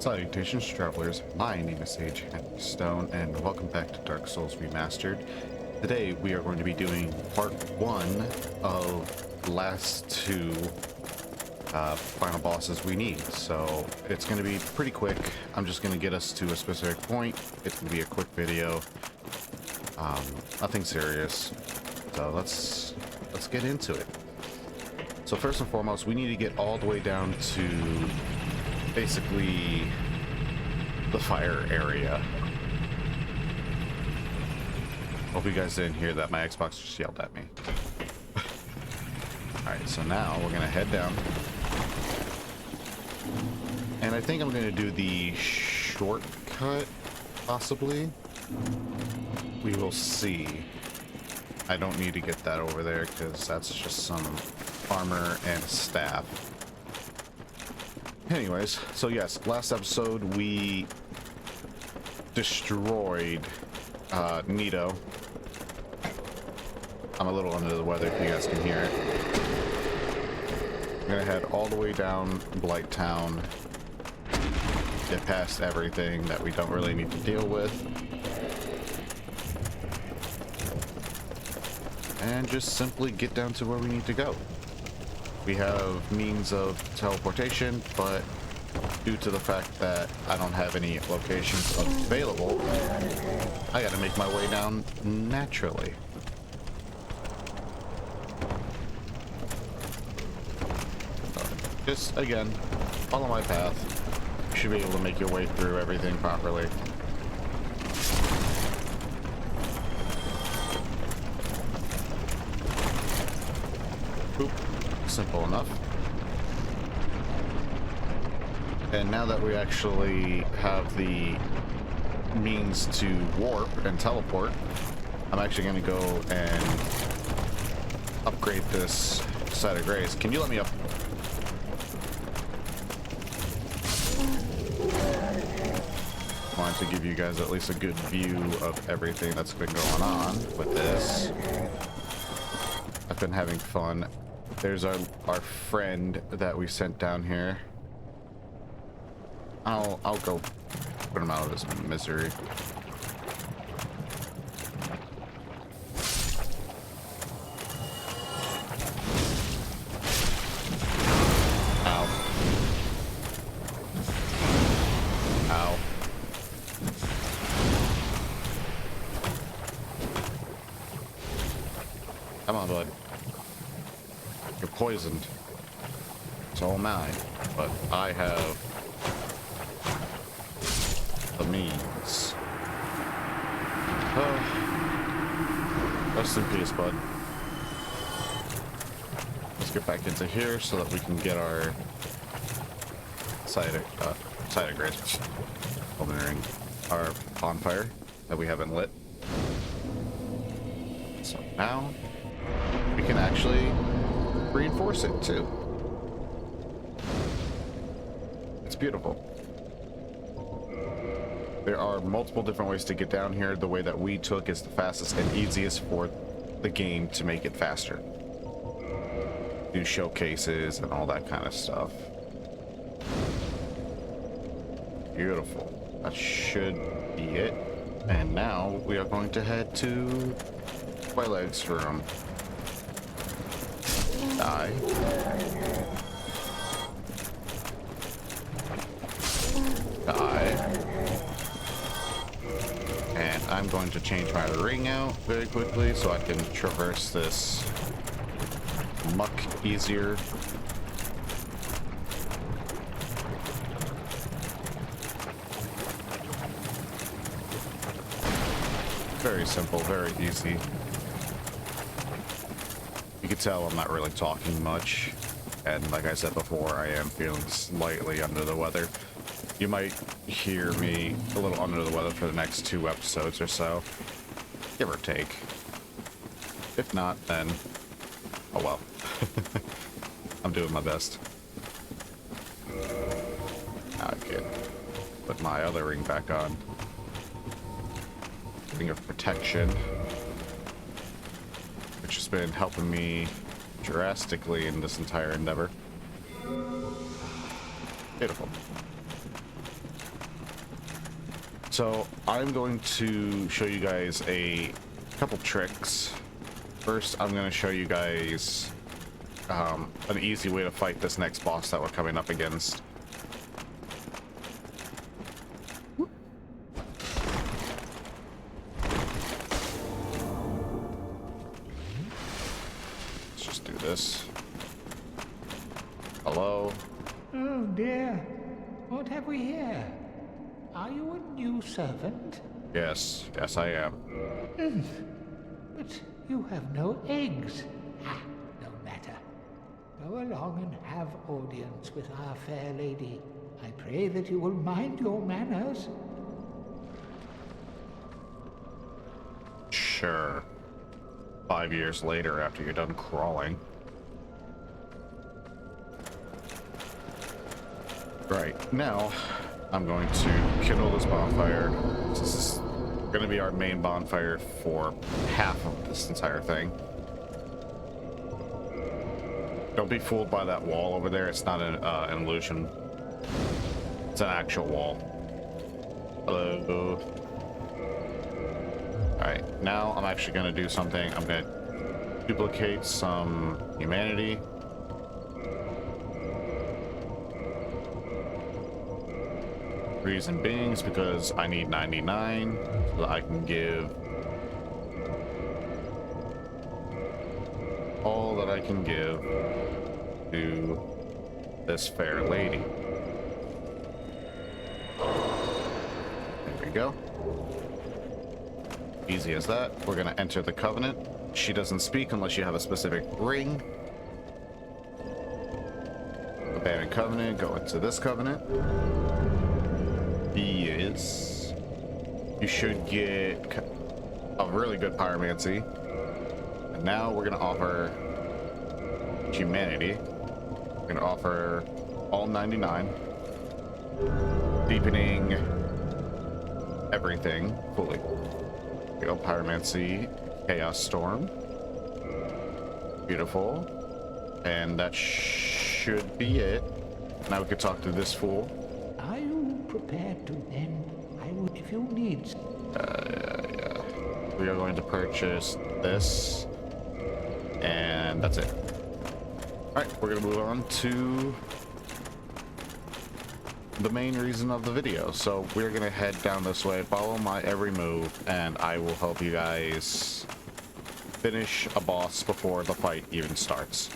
Salutations, travelers. My name is Sage Stone, and welcome back to Dark Souls Remastered. Today, we are going to be doing part 1 of the last two final bosses we need. So, it's going to be pretty quick. I'm just going to get us to a specific point. It's going to be a quick video. Nothing serious. So, let's get into it. So, first and foremost, we need to get all the way down to basically the fire area. Hope you guys didn't hear that. My Xbox just yelled at me. Alright, so now we're gonna head down. And I think I'm gonna do the shortcut, possibly. We will see. I don't need to get that over there because that's just some armor and staff. Anyways, so yes, last episode we destroyed Nito. I'm a little under the weather if you guys can hear it. I'm gonna head all the way down Blight Town, get past everything that we don't really need to deal with, and just simply get down to where we need to go. We have means of teleportation, but due to the fact that I don't have any locations available, I gotta make my way down naturally. Just, again, follow my path. You should be able to make your way through everything properly. Boop. Simple enough. And now that we actually have the means to warp and teleport, I'm actually going to go and upgrade this site of grace. Can you let me up? I wanted to give you guys at least a good view of everything that's been going on with this. I've been having fun. There's our friend that we sent down here. I'll go put him out of his misery. Ow. Ow. Come on, bud. You're poisoned. So am I. But I have the means. Rest in peace, bud. Let's get back into here so that we can get our site of grace. Our bonfire that we haven't lit. So now we can actually reinforce it too. It's beautiful. There are multiple different ways to get down here. The way that we took is the fastest and easiest for the game to make it faster. Do showcases and all that kind of stuff. Beautiful. That should be it. And now we are going to head to Twilight's room. Die. Die. And I'm going to change my ring out very quickly so I can traverse this muck easier. Very simple, very easy. You can tell I'm not really talking much, and like I said before, I am feeling slightly under the weather. You might hear me a little under the weather for the next 2 episodes or so, give or take. If not, then oh well. I'm doing my best. Now I can put my other ring back on. Ring of protection, which has been helping me drastically in this entire endeavor. Beautiful. So I'm going to show you guys a couple tricks. First, I'm going to show you guys an easy way to fight this next boss that we're coming up against. Let's just do this. Hello? Oh dear, what have we here? Are you a new servant? Yes, yes I am. But you have no eggs. Ah, no matter. Go along and have audience with our fair lady. I pray that you will mind your manners. Sure. 5 years later after you're done crawling. Right, now I'm going to kindle this bonfire. This is going to be our main bonfire for half of this entire thing. Don't be fooled by that wall over there. It's not an illusion. It's an actual wall. Hello. Alright, now I'm actually going to do something. I'm going to duplicate some humanity. Reason being is because I need 99 so that I can give all that I can give to this fair lady. There we go. Easy as that. We're gonna enter the covenant. She doesn't speak unless you have a specific ring. Abandon covenant, go into this covenant. Yes. You should get a really good pyromancy. And now we're gonna offer humanity. We're gonna offer all 99. Deepening everything fully. Here we go, pyromancy, chaos storm. Beautiful. And that should be it. Now we could talk to this fool. Are you prepared to then? I would if you need. Yeah. We are going to purchase this. And that's it. Alright, we're gonna move on to the main reason of the video. So we're gonna head down this way, follow my every move, and I will help you guys finish a boss before the fight even starts.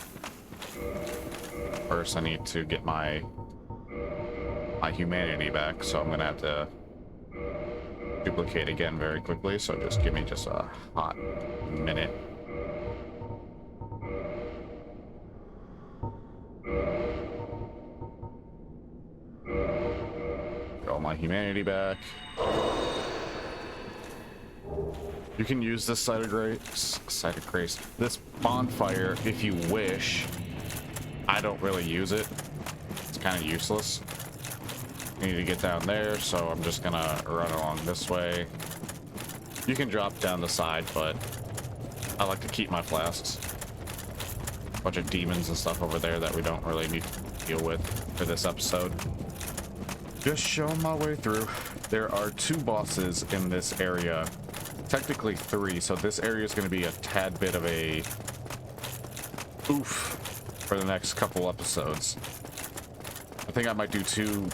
First, I need to get my humanity back, so I'm gonna have to duplicate again very quickly. So just give me just a hot minute. Get all my humanity back. You can use this side of grace, this bonfire if you wish. I don't really use it. It's kind of useless. I need to get down there, so I'm just gonna run along this way. You can drop down the side, but I like to keep my flasks. Bunch of demons and stuff over there that we don't really need to deal with for this episode. Just showing my way through. There are 2 bosses in this area. Technically 3, so this area is going to be a tad bit of a oof for the next couple episodes. I think I might do 2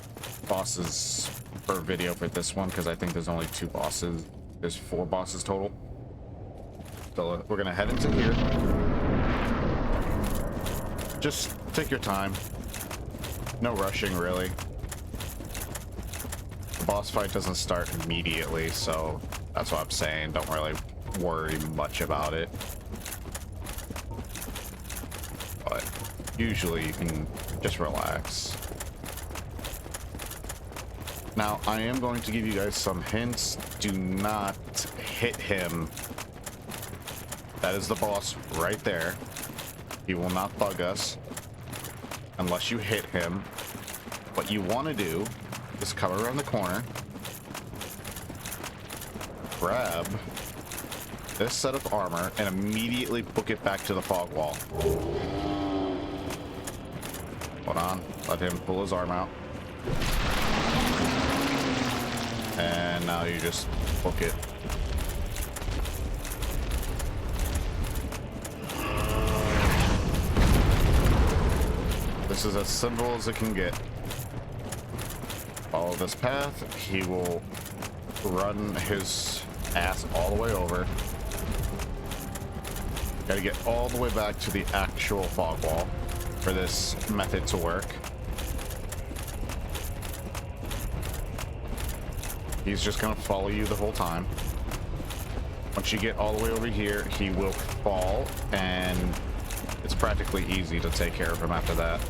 bosses per video for this one because I think there's only 2 bosses. There's 4 bosses total. So we're gonna head into here. Just take your time. No rushing, really. The boss fight doesn't start immediately, so that's what I'm saying. Don't really worry much about it. But usually you can just relax. Now, I am going to give you guys some hints. Do not hit him. That is the boss right there. He will not bug us unless you hit him. What you want to do is come around the corner, grab this set of armor, and immediately book it back to the fog wall. Hold on. Let him pull his arm out. And now you just book it. This is as simple as it can get. Follow this path. He will run his ass all the way over. Gotta get all the way back to the actual fog wall for this method to work. He's just gonna follow you the whole time. Once you get all the way over here, he will fall, and it's practically easy to take care of him after that.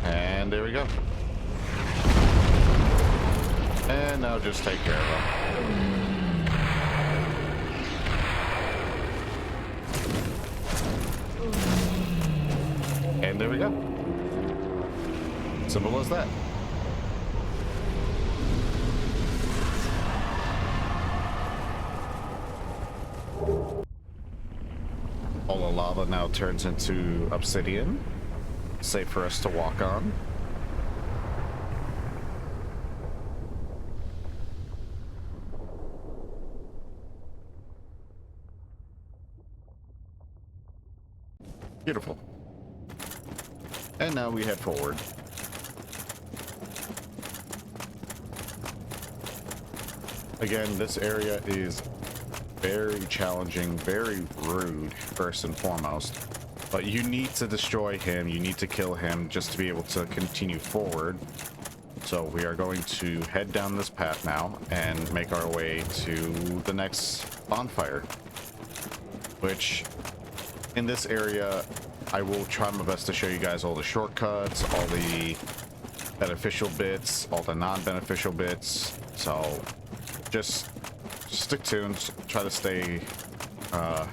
And there we go. And now just take care of him. And there we go. Simple as that. All the lava now turns into obsidian, safe for us to walk on. Beautiful. And now we head forward. Again, this area is very challenging, very rude, first and foremost. But you need to destroy him, you need to kill him just to be able to continue forward. So we are going to head down this path now and make our way to the next bonfire. Which, in this area, I will try my best to show you guys all the shortcuts, all the beneficial bits, all the non-beneficial bits. So just stick tuned, try to stay part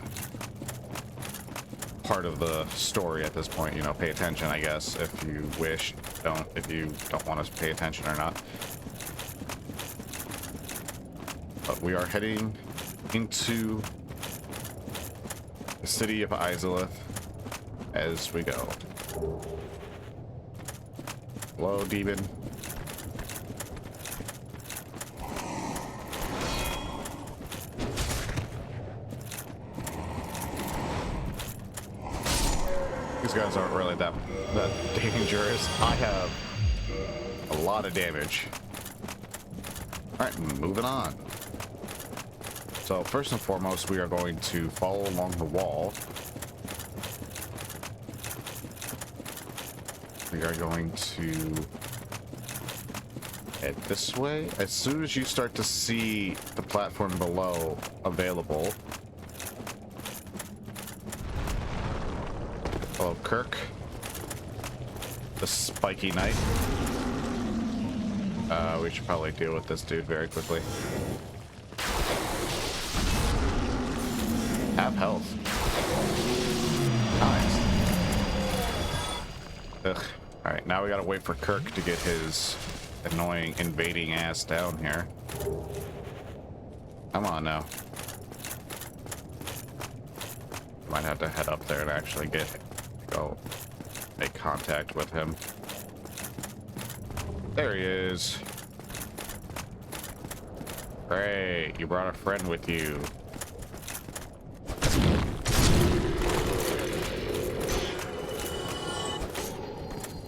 of the story at this point. You know, pay attention, I guess, if you wish. Don't if you don't want to pay attention or not. But we are heading into the city of Izalith as we go. Hello, demon. These guys aren't really that dangerous. I have a lot of damage. Alright, moving on. So first and foremost, we are going to follow along the wall. We are going to head this way. As soon as you start to see the platform below available. Hello, Kirk. The spiky knight. We should probably deal with this dude very quickly. Have health. Nice. Ugh. Alright, now we gotta wait for Kirk to get his annoying invading ass down here. Come on now. Might have to head up there and actually go make contact with him. There he is. Great, you brought a friend with you.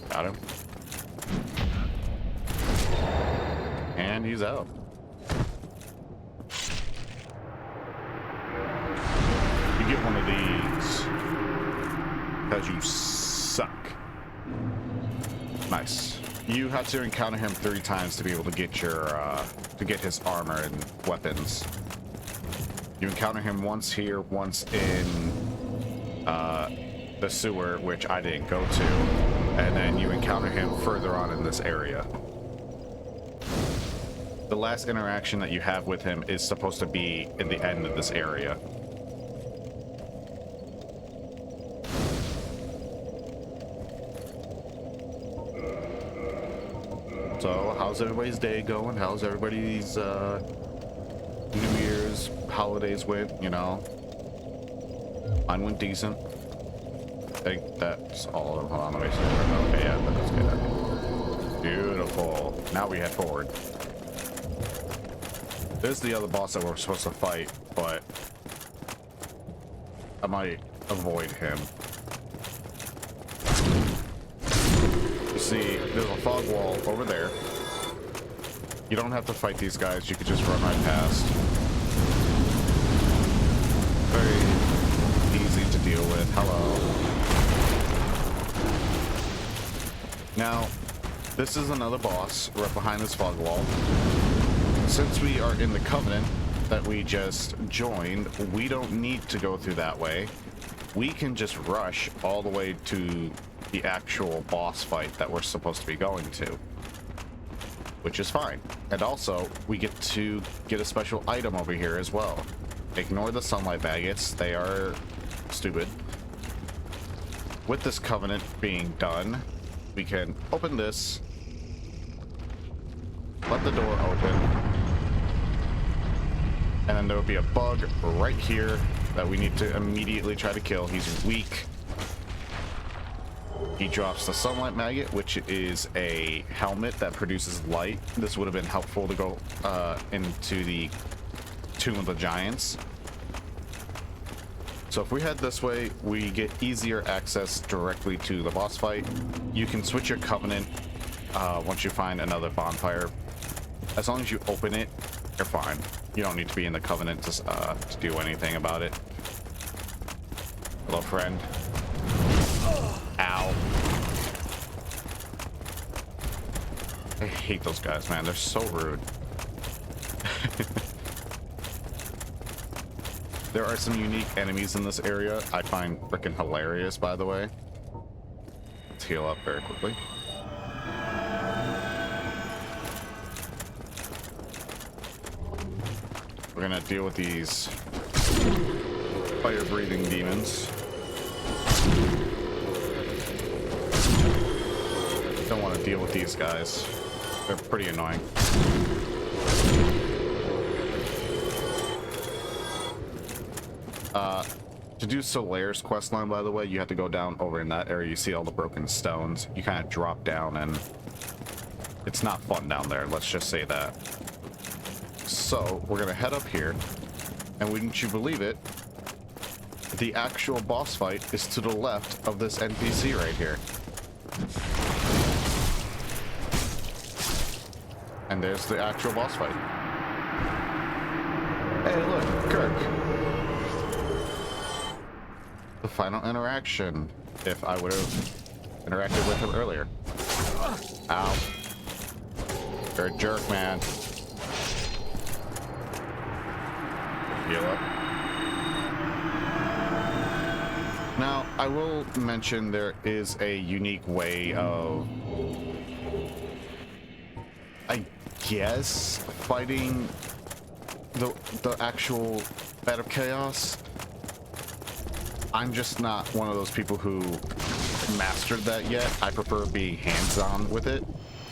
Got him. And he's out. You get one of these because you suck. Nice. You have to encounter him 3 times to be able to get your to get his armor and weapons. You encounter him once here, once in the sewer, which I didn't go to, and then you encounter him further on in this area. The last interaction that you have with him is supposed to be in the end of this area. So, how's everybody's day going? How's everybody's New Year's holidays went, you know? Mine went decent. think that's all of them. Hold on, let me see. Okay, yeah, that's good. Beautiful. Now we head forward. There's the other boss that we're supposed to fight, but I might avoid him. You see, there's a fog wall over there. You don't have to fight these guys, you could just run right past. Very easy to deal with. Hello. Now, this is another boss right behind this fog wall. Since we are in the Covenant that we just joined, we don't need to go through that way. We can just rush all the way to the actual boss fight that we're supposed to be going to, which is fine. And also, we get to get a special item over here as well. Ignore the sunlight maggots, they are stupid. With this Covenant being done, we can open this, let the door open, and then there will be a bug right here that we need to immediately try to kill. He's weak. He drops the sunlight maggot, which is a helmet that produces light. This would have been helpful to go into the Tomb of the Giants. So if we head this way, we get easier access directly to the boss fight. You can switch your Covenant once you find another bonfire. As long as you open it, you're fine. You don't need to be in the Covenant to do anything about it. Hello, friend. Ow. I hate those guys, man. They're so rude. There are some unique enemies in this area I find freaking hilarious, by the way. Let's heal up very quickly. We're gonna deal with these fire-breathing demons. Don't want to deal with these guys. They're pretty annoying. To do Solaire's questline, by the way, you have to go down over in that area. You see all the broken stones. You kind of drop down, and it's not fun down there. Let's just say that. So we're gonna head up here, and wouldn't you believe it, the actual boss fight is to the left of this NPC right here. And there's the actual boss fight. Hey, look, Kirk. The final interaction, if I would have interacted with him earlier. Ow. You're a jerk, man. Heal up. Now, I will mention there is a unique way of, I guess, fighting the actual Bat of Chaos. I'm just not one of those people who mastered that yet. I prefer being hands-on with it.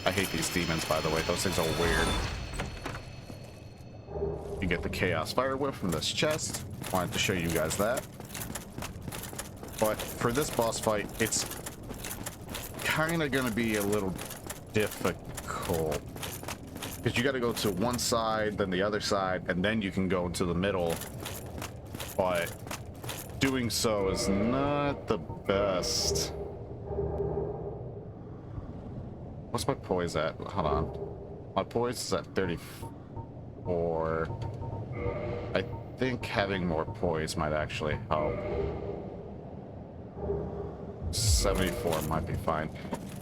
I hate these demons, by the way. Those things are weird. You get the Chaos Fire Whip from this chest. Wanted to show you guys that. But for this boss fight, it's kind of going to be a little difficult. Because you got to go to one side, then the other side, and then you can go into the middle. But doing so is not the best. What's my poise at? Hold on. My poise is at 34. I think having more poise might actually help. 74 might be fine.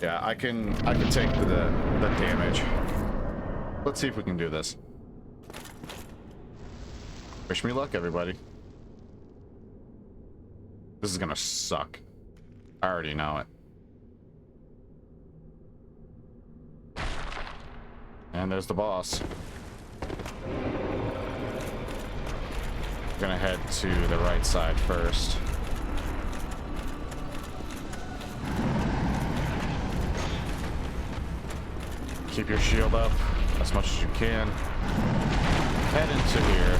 Yeah, I can take the damage. Let's see if we can do this. Wish me luck, everybody. This is gonna suck. I already know it. And there's the boss. Gonna head to the right side first. Keep your shield up as much as you can. Head into here.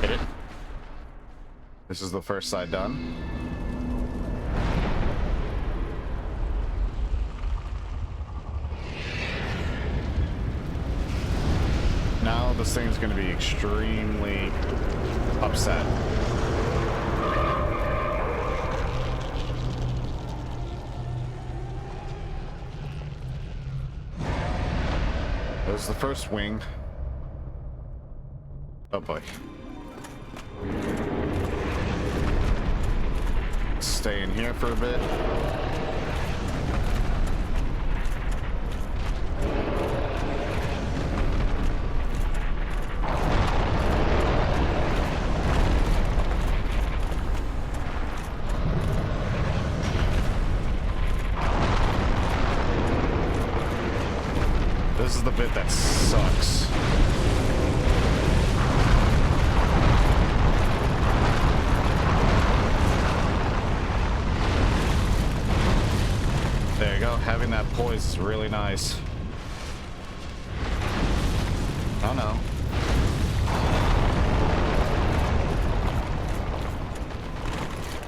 Hit it. This is the first side done. this thing's going to be extremely upset. There's the first wing. Oh boy. Stay in here for a bit. This is the bit that sucks. There you go. Having that poise is really nice. Oh no.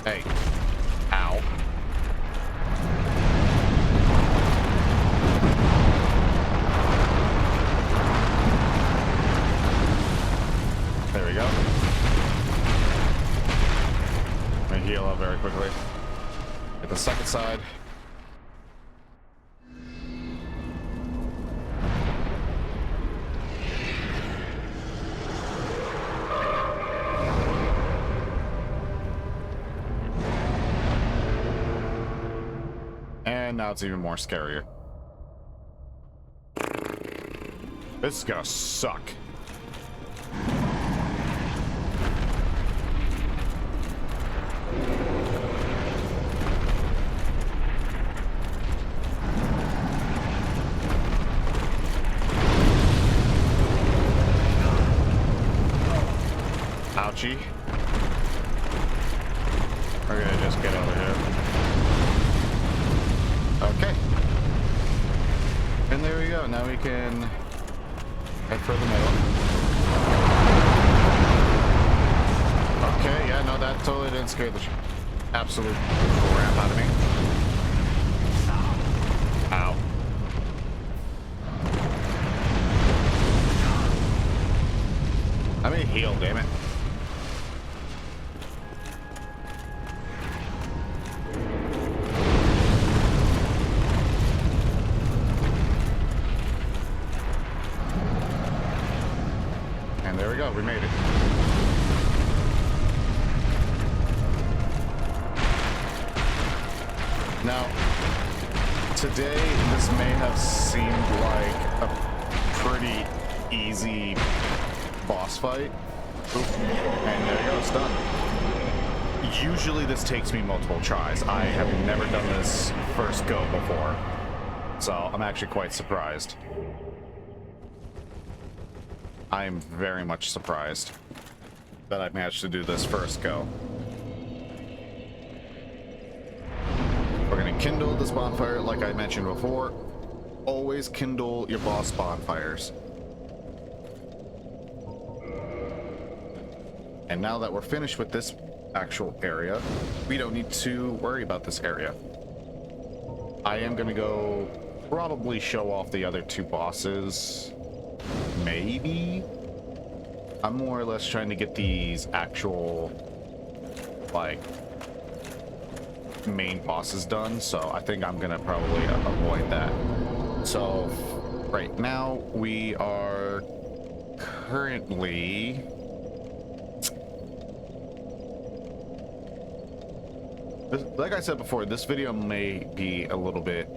Hey. Ow. There we go. Let me heal up very quickly. Get the second side. And now it's even more scarier. This is gonna suck. Ouchie. We're gonna just get over here. Okay. And there we go. Now we can head for the middle. Okay, yeah, no, that totally didn't scare the absolute crap out of me. Ow. I mean, heal, damn it. And there we go, we made it. Now, today this may have seemed like a pretty easy boss fight. Oop. And there you go, it's done. Usually this takes me multiple tries. I have never done this first go before, so I'm actually quite surprised. I'm very much surprised that I managed to do this first go. We're gonna kindle this bonfire like I mentioned before. Always kindle your boss bonfires. And now that we're finished with this actual area, we don't need to worry about this area. I am gonna go probably show off the other two bosses. Maybe? I'm more or less trying to get these actual, like, main bosses done, so I think I'm gonna probably avoid that. So, right now, we are currently... Like I said before, this video may be a little bit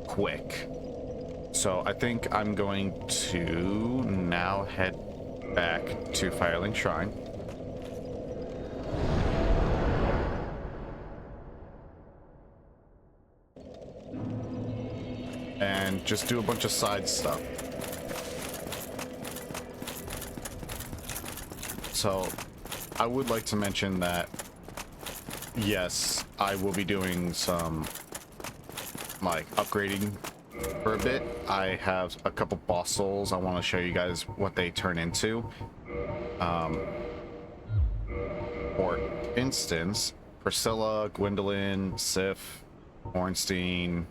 quick. So I think I'm going to now head back to Firelink Shrine. And just do a bunch of side stuff. So I would like to mention that yes, I will be doing some like upgrading for a bit. I have a couple boss souls. I want to show you guys what they turn into. For instance, Priscilla, Gwendolyn, Sif, Ornstein,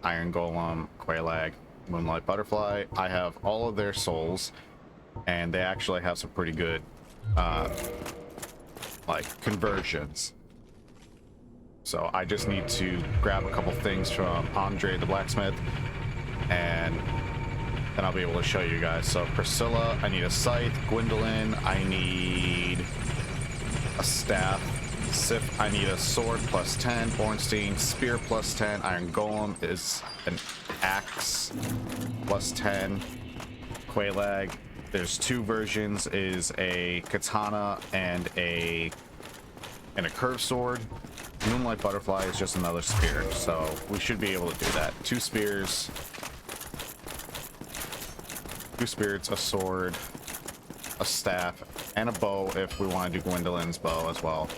Iron Golem, Quailag, Moonlight Butterfly. I have all of their souls. and they actually have some pretty good like conversions. So I just need to grab a couple things from Andre the blacksmith, and then I'll be able to show you guys. So Priscilla, I need a scythe. Gwendolyn, I need a staff. Sif, I need a sword plus 10. Ornstein, spear plus 10. Iron Golem is an axe plus 10. Quelaag, there's two versions, is a katana and a curved sword. Moonlight Butterfly is just another spear, so we should be able to do that. Two spears, two spirits, a sword, a staff, and a bow if we want to do Gwendolyn's bow as well.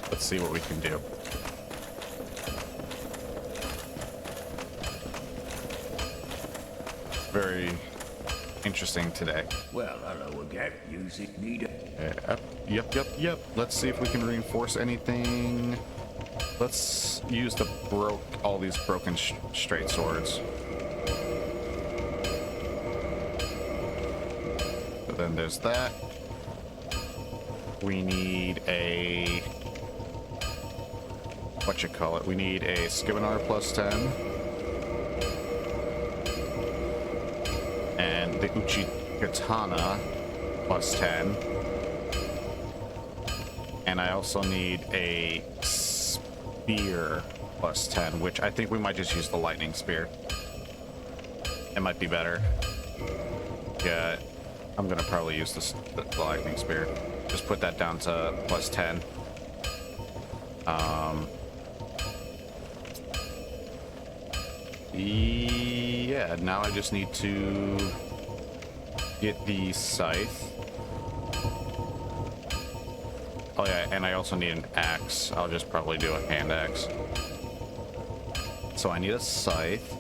Let's see what we can do. Very interesting today. Well, hello again. Music needed. Yep. Let's see if we can reinforce anything. Let's use all these broken straight swords. So then there's that. We need a we need a Skibinar plus 10. And the Uchi Katana plus 10. And I also need a spear plus 10, which I think we might just use the lightning spear. It might be better. Yeah, I'm gonna probably use the lightning spear. Just put that down to plus 10. Yeah, now I just need to get the scythe. Oh yeah, and I also need an axe. I'll just probably do a hand axe. So I need a scythe.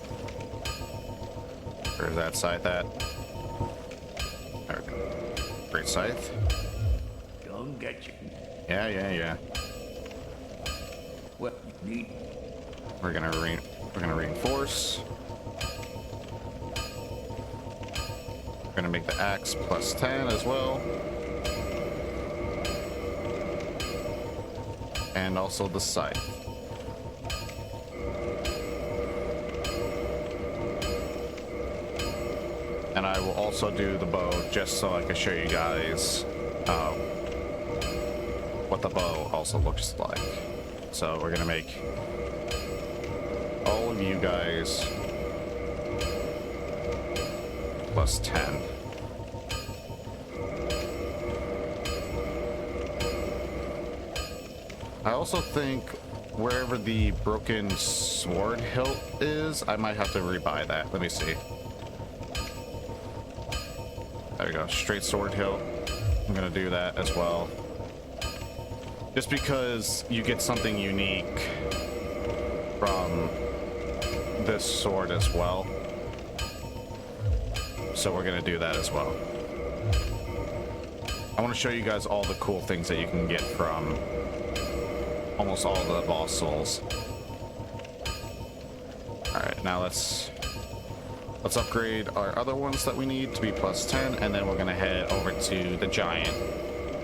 Where's that scythe at? There we go. Great scythe. Don't get you. Yeah. What you need. We're gonna reinforce. We're gonna make the axe plus 10 as well. And also the scythe. And I will also do the bow just so I can show you guys what the bow also looks like. So we're gonna make all of you guys plus 10. I also think wherever the broken sword hilt is, I might have to rebuy that. Let me see. There we go, straight sword hilt. I'm gonna do that as well. Just because you get something unique from this sword as well. So we're gonna do that as well. I want to show you guys all the cool things that you can get from almost all the boss souls. Alright, now let's upgrade our other ones that we need to be plus 10, and then we're gonna head over to the giant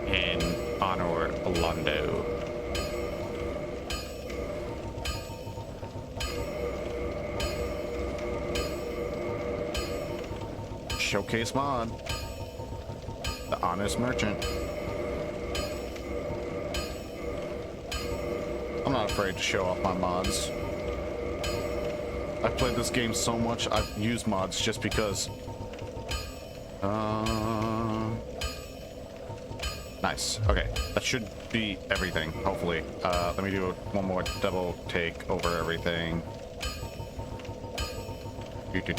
in Honor Londo. Showcase mod. The Honest Merchant. I'm not afraid to show off my mods. I've played this game so much, I've used mods just because. Nice. Okay, that should be everything, hopefully. Let me do one more double take over everything. Okay,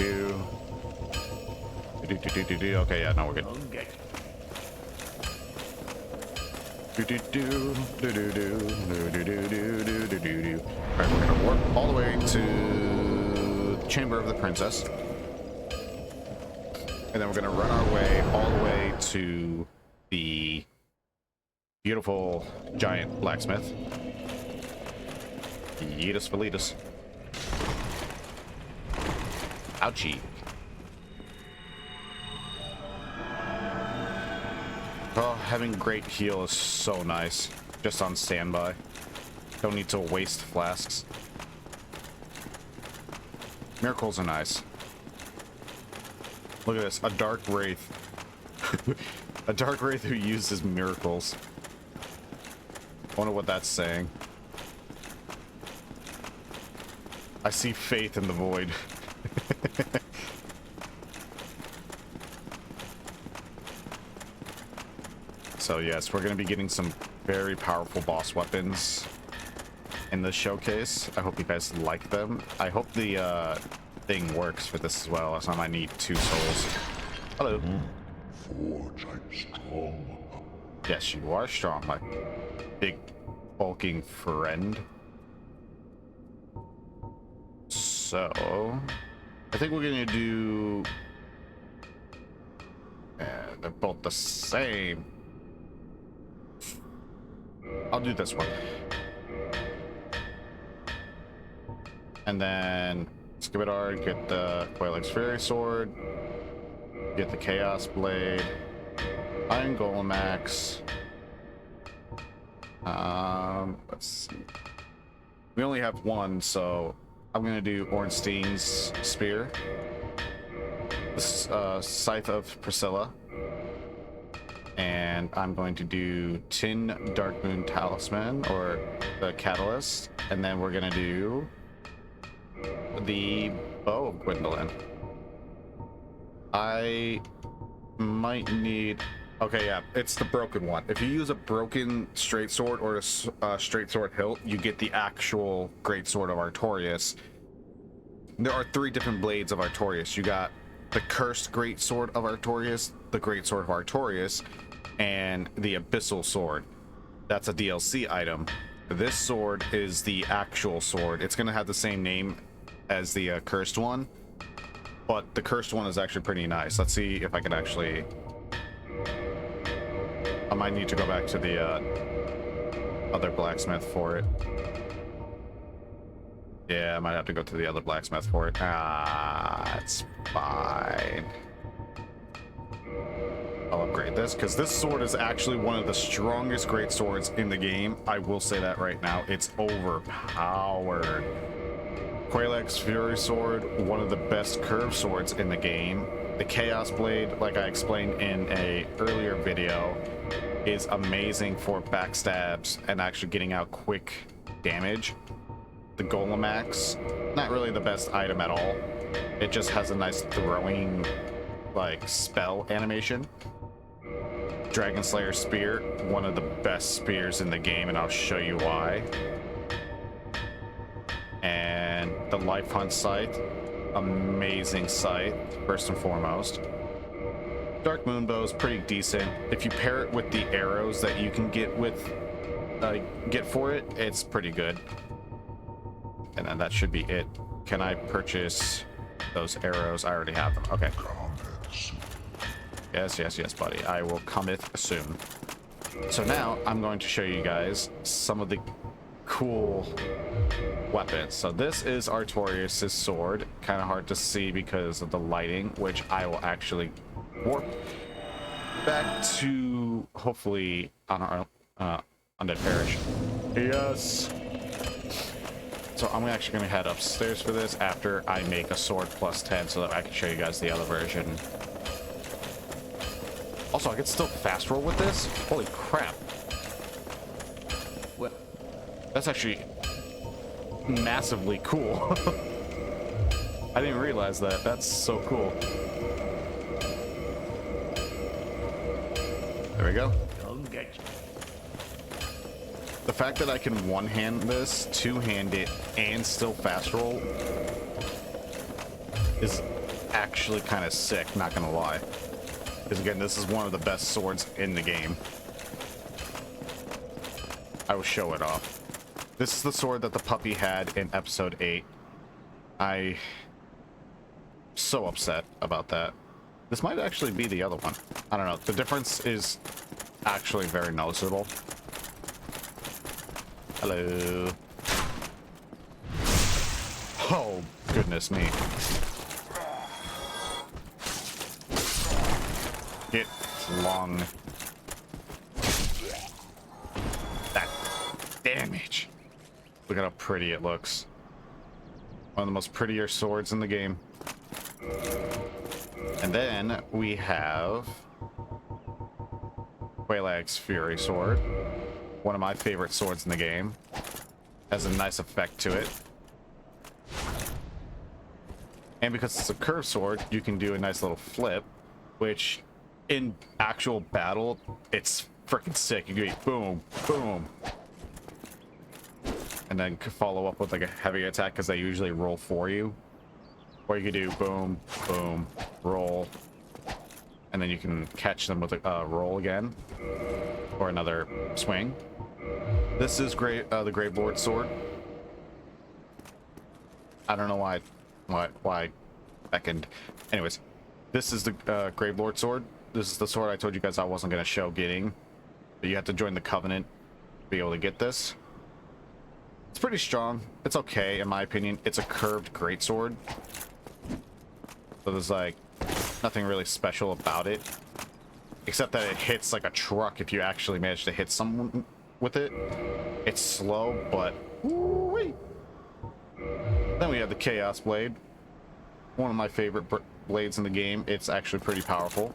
yeah, no, we're good. Alright, we're gonna warp all the way to the Chamber of the Princess. And then we're gonna run our way all the way to the beautiful giant blacksmith. Yeetus Velitas. Ouchie. Oh, having great heal is so nice. Just on standby. Don't need to waste flasks. Miracles are nice. Look at this, a dark wraith. A dark wraith who uses miracles. I wonder what that's saying. I see faith in the void. So yes, we're going to be getting some very powerful boss weapons in the showcase. I hope you guys like them. I hope the thing works for this as well, so I might need 2 souls. Hello. Forge, I'm strong. Yes, you are strong, my big bulking friend. So, I think we're gonna do... they're both the same. I'll do this one. And then Skibidar, get the Quailix Fairy Sword, get the Chaos Blade, Iron Golem Axe. Let's see. We only have one, so I'm gonna do Ornstein's Spear, the Scythe of Priscilla, and I'm going to do Tin Dark Moon Talisman, or the Catalyst, and then we're gonna do the Bow of Gwendolyn. I might need... Okay, yeah, it's the broken one. If you use a broken straight sword or a straight sword hilt, you get the actual great sword of Artorias. There are 3 different blades of Artorias. You got the cursed great sword of Artorias, the great sword of Artorias, and the abyssal sword. That's a DLC item. This sword is the actual sword. It's gonna have the same name as the cursed one, but the cursed one is actually pretty nice. Let's see if I can actually... I might need to go back to the other blacksmith for it. Yeah, I might have to go to the other blacksmith for it. Ah, it's fine. I'll upgrade this, because this sword is actually one of the strongest great swords in the game. I will say that right now. It's overpowered. Quailix Fury Sword, one of the best curved swords in the game. The Chaos Blade, like I explained in a earlier video, is amazing for backstabs and actually getting out quick damage. The Golem Axe, not really the best item at all. It just has a nice throwing, like, spell animation. Dragon Slayer Spear, one of the best spears in the game, and I'll show you why. And the Life Hunt Scythe, amazing scythe, first and foremost. Dark Moon Bow is pretty decent. If you pair it with the arrows that you can get for it, it's pretty good. And then that should be it. Can I purchase those arrows? I already have them. Okay. Yes, buddy. I will cometh soon. So now I'm going to show you guys some of the cool weapons. So this is Artorias' sword. Kind of hard to see because of the lighting, which I will actually warp back to, hopefully, on our Undead Parish. Yes. So I'm actually going to head upstairs for this after I make a sword plus 10 so that I can show you guys the other version. Also, I can still fast roll with this? Holy crap. Well, That's actually massively cool. I didn't realize that. That's so cool. There we go. don't get you. The fact that I can one-hand this, two-hand it, and still fast roll is actually kind of sick, not gonna lie. Because again, this is one of the best swords in the game. I will show it off. This is the sword that the puppy had in episode 8. I'm so upset about that. This might actually be the other one. I don't know. The difference is actually very noticeable. Hello. Oh, goodness me. Get flung. damage. Look at how pretty it looks. One of the most prettier swords in the game. And then we have Quelaag's Fury Sword. One of my favorite swords in the game. Has a nice effect to it. And because it's a curved sword, you can do a nice little flip, which in actual battle, it's freaking sick. You can be boom, boom. And then follow up with like a heavy attack because they usually roll for you. Or you could do boom, boom, roll. And then you can catch them with a roll again. Or another swing. This is great, the Grave Lord sword. I don't know why beckoned. Anyways, this is the Grave Lord sword. This is the sword I told you guys I wasn't going to show getting. But you have to join the Covenant to be able to get this. It's pretty strong. It's okay, in my opinion. It's a curved greatsword. So there's like nothing really special about it. Except that it hits like a truck if you actually manage to hit someone with it. It's slow, but woo-wee. Then we have the Chaos Blade. One of my favorite blades in the game. It's actually pretty powerful.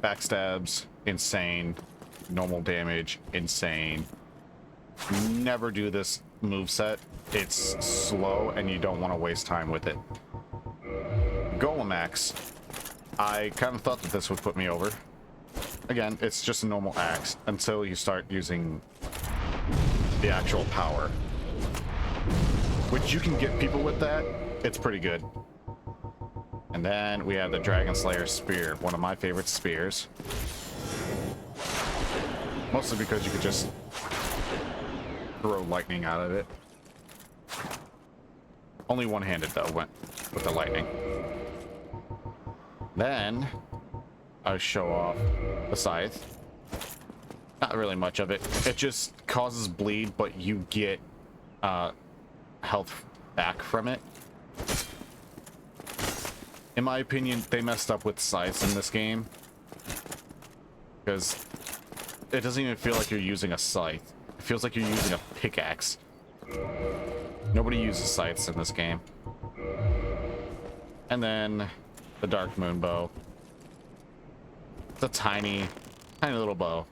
Backstabs, insane. Normal damage, insane. Never do this moveset. It's slow and you don't want to waste time with it. Golem Axe. I kind of thought that this would put me over. Again, it's just a normal axe until you start using the actual power. Which you can get people with that. It's pretty good. And then we have the Dragon Slayer Spear, one of my favorite spears. Mostly because you could just throw lightning out of it. Only one-handed though, went with the lightning. Then I show off the scythe. Not really much of it. It just causes bleed, but you get health back from it. In my opinion, they messed up with scythes in this game. Because it doesn't even feel like you're using a scythe. It feels like you're using a pickaxe. Nobody uses scythes in this game. And then the Dark Moon Bow. It's a tiny little bow.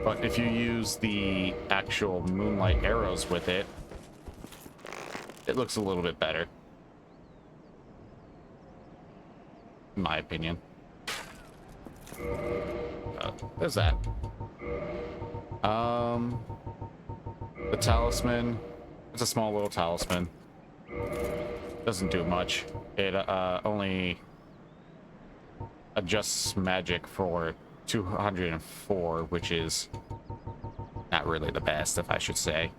But if you use the actual moonlight arrows with it, it looks a little bit better. In my opinion. There's that. The talisman. It's a small little talisman. Doesn't do much. It only adjusts magic for 204, which is not really the best, if I should say.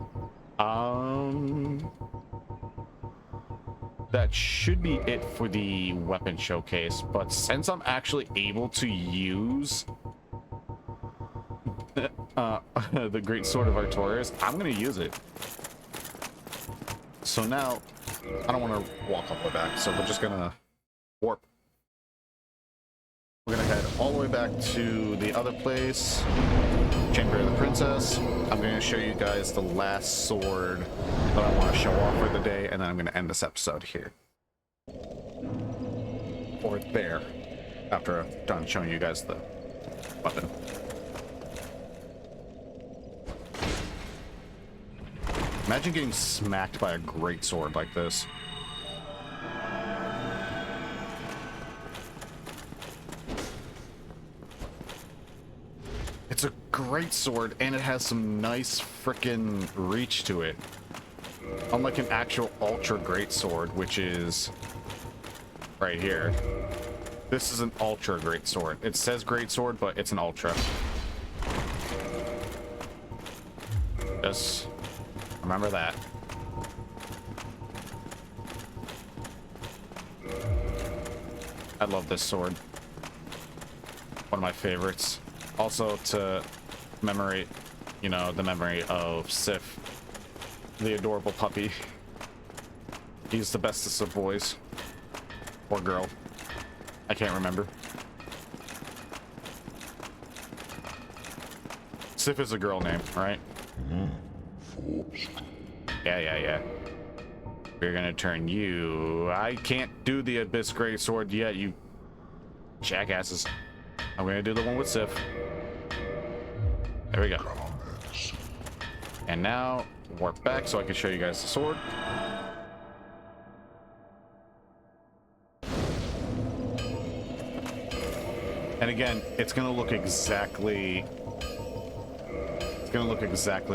That should be it for the weapon showcase, but since I'm actually able to use the Great Sword of Artorias, I'm gonna use it. So now, I don't want to walk all the way back, so we're just gonna warp. We're gonna head all the way back to the other place, Chamber of the Princess. I'm gonna show you guys the last sword that I want to show off for the day, and then I'm gonna end this episode here. Or there, after I'm done showing you guys the weapon. Imagine getting smacked by a great sword like this. It's a great sword, and it has some nice frickin' reach to it. Unlike an actual ultra great sword, which is right here. This is an ultra great sword. It says great sword, but it's an ultra. Just remember that. I love this sword. One of my favorites. Also to commemorate, you know, the memory of Sif, the adorable puppy. He's the bestest of boys. Or girl. I can't remember. Sif is a girl name, right? Yeah. We're gonna turn you. I can't do the Abyss Greatsword yet, you jackasses. I'm gonna do the one with Sif. There we go. And now warp back so I can show you guys the sword. And again, it's gonna look exactly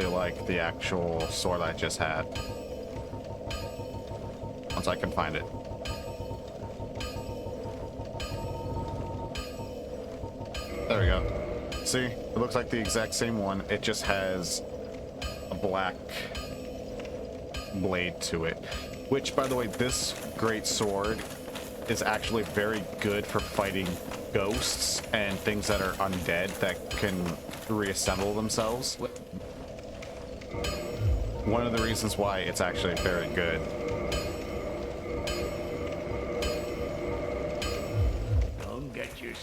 like the actual sword I just had. Once I can find it. There we go. See, it looks like the exact same one. It just has a black blade to it. Which, by the way, this great sword is actually very good for fighting ghosts and things that are undead that can reassemble themselves. One of the reasons why it's actually very good. Come get yours.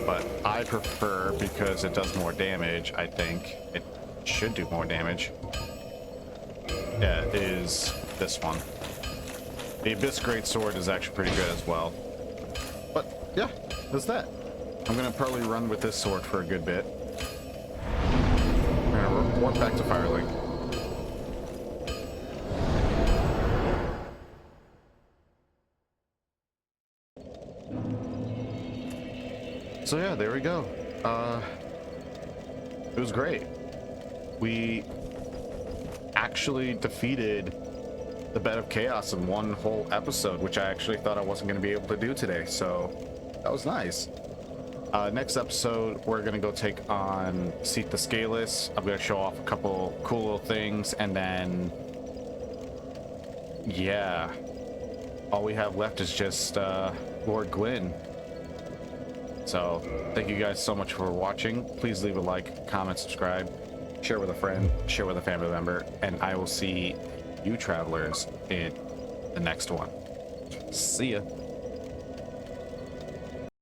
But I prefer, because it does more damage, I think it should do more damage. Yeah, is this one. The Abyss Greatsword is actually pretty good as well. But yeah, that's that. I'm gonna probably run with this sword for a good bit. I'm gonna warp back to Firelink. So yeah, there we go. It was great. We actually defeated the Bed of Chaos in one whole episode, which I actually thought I wasn't going to be able to do today, so that was nice. Next episode, we're going to go take on Seat the Scaleless. I'm going to show off a couple cool little things, and then yeah, all we have left is just Lord Gwyn. So thank you guys so much for watching. Please leave a like, comment, subscribe, share with a friend, share with a family member, and I will see you travelers in the next one. See ya.